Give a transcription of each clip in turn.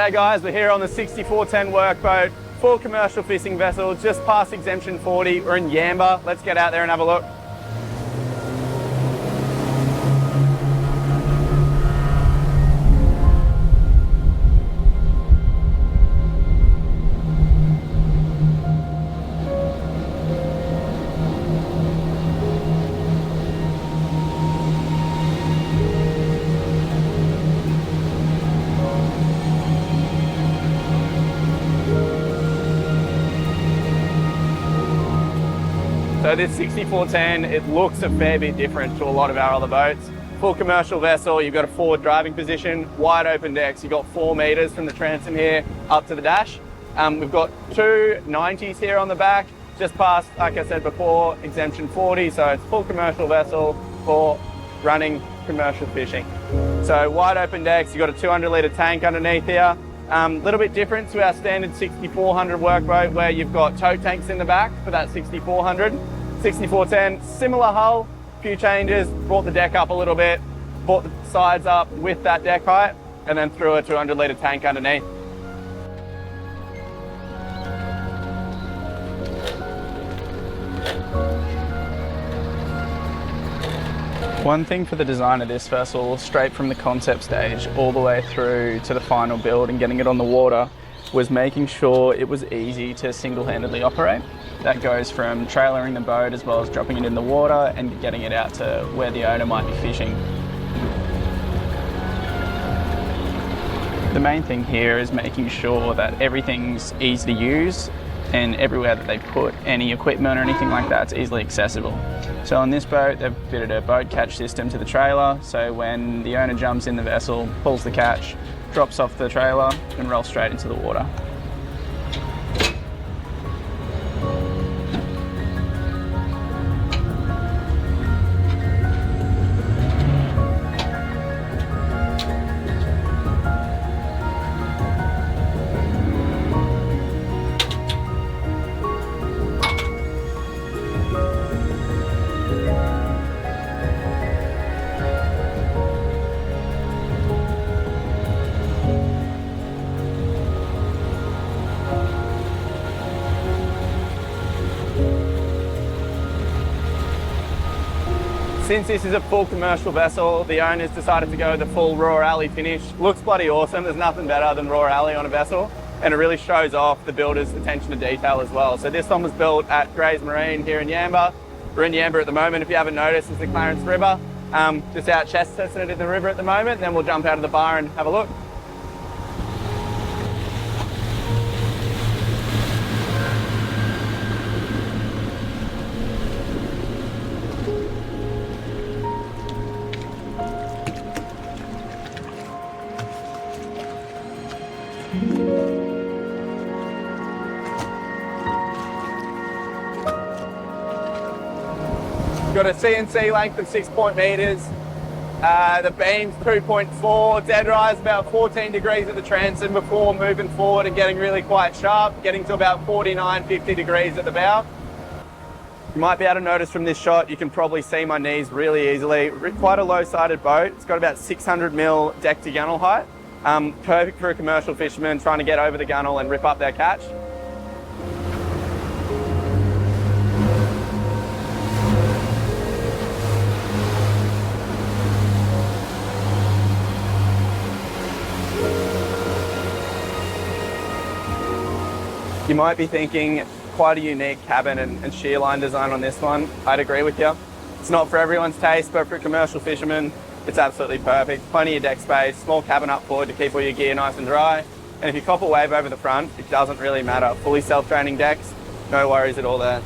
G'day guys, we're here on the 6410 workboat, full commercial fishing vessel, just past exemption 40. We're in Yamba. Let's get out there and have a look. So this 6410, it looks a fair bit different to a lot of our other boats. Full commercial vessel, you've got a forward driving position, wide open decks. You've got 4 meters from the transom here up to the dash. We've got two 90s here on the back, just past, like I said before, exemption 40. So it's full commercial vessel for running commercial fishing. So wide open decks, you've got a 200 litre tank underneath here. Little bit different to our standard 6400 workboat where you've got tow tanks in the back for that 6400. 6410, similar hull, few changes, brought the deck up a little bit, brought the sides up with that deck height, and then threw a 200 litre tank underneath. One thing for the design of this vessel, straight from the concept stage all the way through to the final build and getting it on the water, was making sure it was easy to single-handedly operate. That goes from trailering the boat as well as dropping it in the water and getting it out to where the owner might be fishing. The main thing here is making sure that everything's easy to use and everywhere that they put any equipment or anything like that is easily accessible. So on this boat, they've fitted a boat catch system to the trailer, so when the owner jumps in the vessel, pulls the catch, drops off the trailer and rolls straight into the water. Since this is a full commercial vessel, the owners decided to go with the full raw alley finish. Looks bloody awesome. There's nothing better than raw alley on a vessel, and it really shows off the builder's attention to detail as well. So this one was built at Grays Marine here in Yamba. We're in Yamba at the moment. If you haven't noticed, it's the Clarence River. Just out chest testing it in the river at the moment, and then we'll jump out of the bar and have a look. Got a CNC length of 6 meters. The beam's 2.4, dead rise about 14 degrees at the transom before moving forward and getting really quite sharp, getting to about 49, 50 degrees at the bow. You might be able to notice from this shot, you can probably see my knees really easily. Quite a low-sided boat. It's got about 600 mil deck to gunnel height. Perfect for a commercial fisherman trying to get over the gunnel and rip up their catch. You might be thinking, quite a unique cabin and shear line design on this one. I'd agree with you. It's not for everyone's taste, but for a commercial fisherman, it's absolutely perfect. Plenty of deck space, small cabin up forward to keep all your gear nice and dry. And if you cop a wave over the front, it doesn't really matter. Fully self-draining decks, no worries at all there.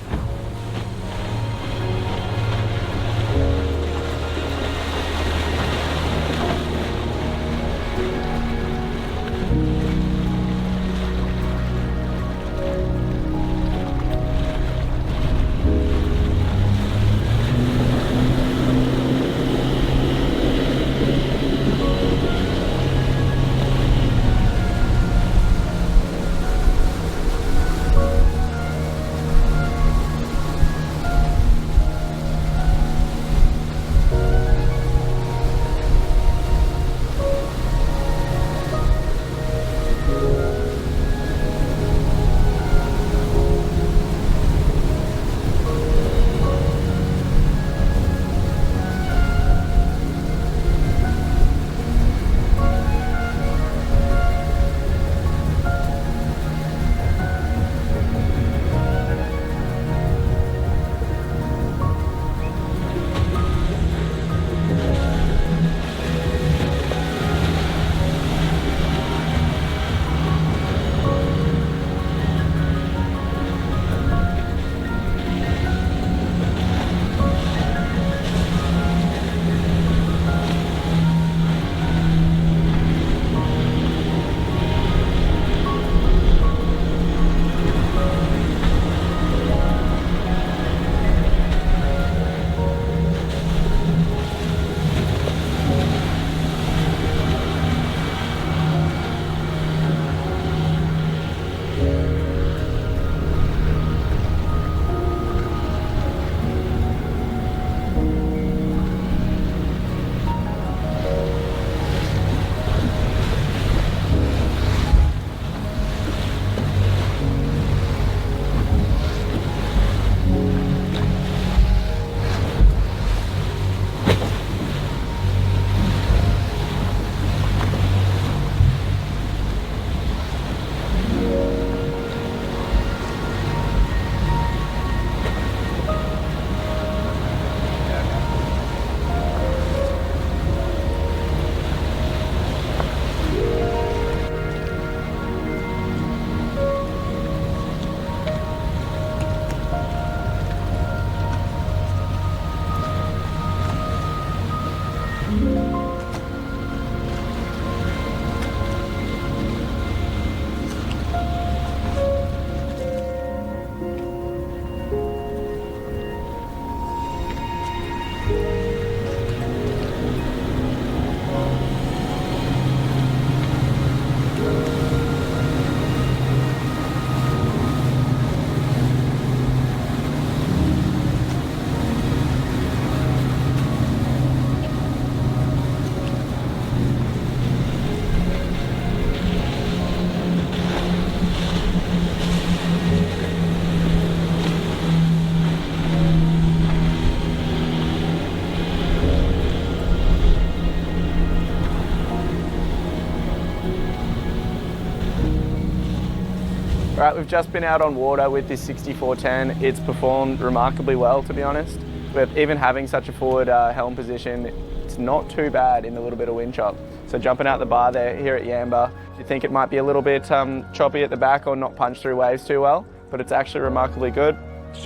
Right, we've just been out on water with this 6410. It's performed remarkably well, to be honest. With even having such a forward helm position, it's not too bad in a little bit of wind chop. So jumping out the bar there here at Yamba, you think it might be a little bit choppy at the back or not punch through waves too well, but it's actually remarkably good.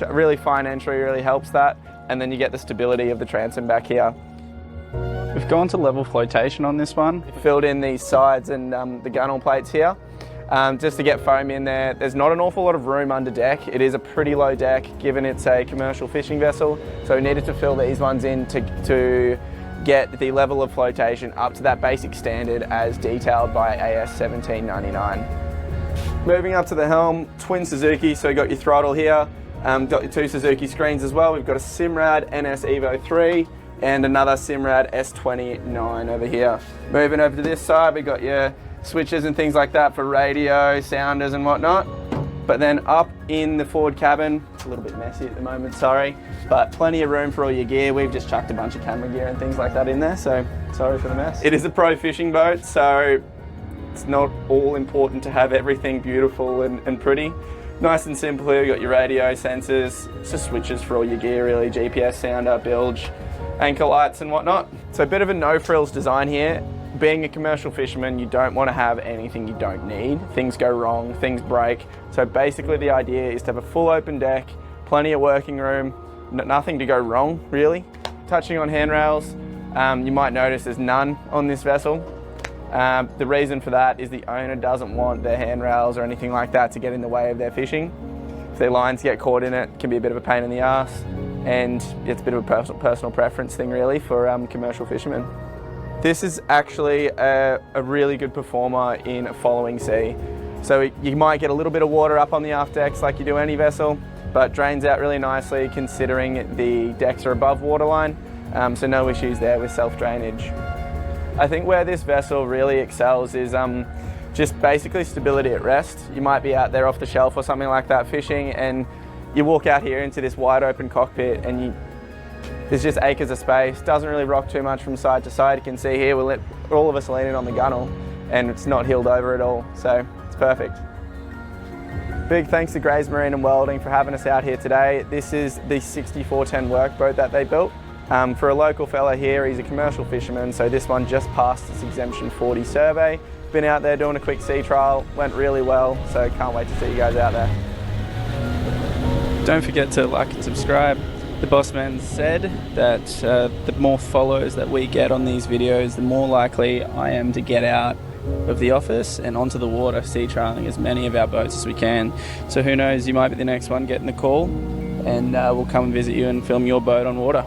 Really fine entry really helps that, and then you get the stability of the transom back here. We've gone to level flotation on this one. Filled in these sides and the gunnel plates here. Just to get foam in there. There's not an awful lot of room under deck. It is a pretty low deck given it's a commercial fishing vessel, so we needed to fill these ones in to get the level of flotation up to that basic standard as detailed by AS 1799. Moving up to the helm, twin Suzuki, so you got your throttle here, got your two Suzuki screens as well. We've got a Simrad NS Evo 3 and another Simrad S29 over here. Moving over to this side, we got your switches and things like that for radio, sounders and whatnot. But then up in the forward cabin, it's a little bit messy at the moment, sorry, but plenty of room for all your gear. We've just chucked a bunch of camera gear and things like that in there, so sorry for the mess. It is a pro fishing boat, so it's not all important to have everything beautiful and pretty. Nice and simple here, you got your radio, sensors, it's just switches for all your gear really, GPS, sounder, bilge, anchor lights and whatnot. So a bit of a no frills design here. Being a commercial fisherman, you don't want to have anything you don't need. Things go wrong, things break. So basically the idea is to have a full open deck, plenty of working room, nothing to go wrong really. Touching on handrails, you might notice there's none on this vessel. The reason for that is the owner doesn't want their handrails or anything like that to get in the way of their fishing. If their lines get caught in it, it can be a bit of a pain in the ass, and it's a bit of a personal preference thing really for commercial fishermen. This is actually a really good performer in a following sea. So you might get a little bit of water up on the aft decks like you do any vessel, but drains out really nicely considering the decks are above waterline, so no issues there with self-drainage. I think where this vessel really excels is just basically stability at rest. You might be out there off the shelf or something like that fishing, and you walk out here into this wide open cockpit and there's just acres of space, doesn't really rock too much from side to side. You can see here, all of us leaning on the gunnel and it's not heeled over at all, so it's perfect. Big thanks to Grays Marine and Welding for having us out here today. This is the 6410 workboat that they built. For a local fella here, he's a commercial fisherman, so this one just passed its Exemption 40 survey. Been out there doing a quick sea trial, went really well, so can't wait to see you guys out there. Don't forget to like and subscribe. The boss man said that the more follows that we get on these videos, the more likely I am to get out of the office and onto the water, sea trialing as many of our boats as we can. So who knows, you might be the next one getting the call, and we'll come and visit you and film your boat on water.